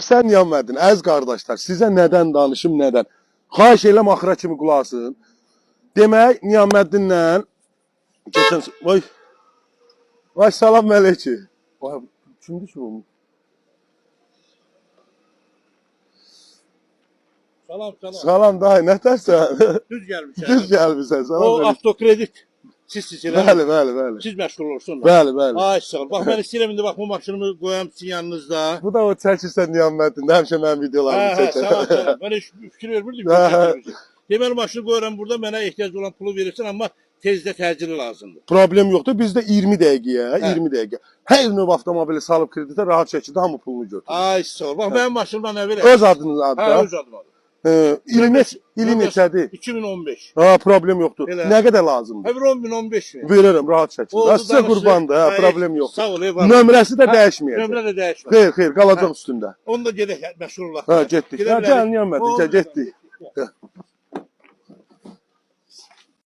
Sən Niyaməddin, əziz qardaşlar, sizə nədən danışım, nədən? Xahiş eləm axıra kimi qulaqsın. Demək, Niyaməddinlə keçən... Vay, salam mələkçi. Vay, kimdir ki bu? Salam, salam. Salam, dayı, nətərsən? Düz gəlmişsən. Düz gəlmişsən, salam O mələkçi. avtokredit siz elə. Bəli, bəli, bəli. Siz məşğul olursunuz. Bəli, bəli. Ay sağ ol. Bax mən istəyirəm indi bax bu maşınımı qoyam sizin yanınızda. Bu da o çəkirsən Niyaməddin, həmişə mənim videolarımı çəkir. Salam, salam. Mən heç fikir vermirdim. Deməli maşını qoyuram burada, mənə ehtiyac olan pulu verirsən, amma tezdə təcili lazımdır. Problem yoxdur. Bizdə 20 dəqiqəyə, 20 dəqiqə. Hər növ avtomobili salıb kreditə rahat şəkildə hamı pulunu götürür. Ay sağ ol. Bax mənim maşınımdan əvvəl. Öz adınız adı da? Hə, öz adım adı. İli neçədir? 2015. Ha, problem yoxdur. Elə. Nə qədər lazımdır? Əvvəl 10.015 mi? Verərəm rahat şəkildə. Sizə qurbandır, hə, problem yoxdur. Sağ ol, Nömrəsi də dəyişməyəcək. Nömrə də dəyişməyəcək. Xeyr, xeyr, qalacaq üstündə. Onu da gedək məşğul olaq. Ha, getdik. Gəl Niyaməddin, getdik.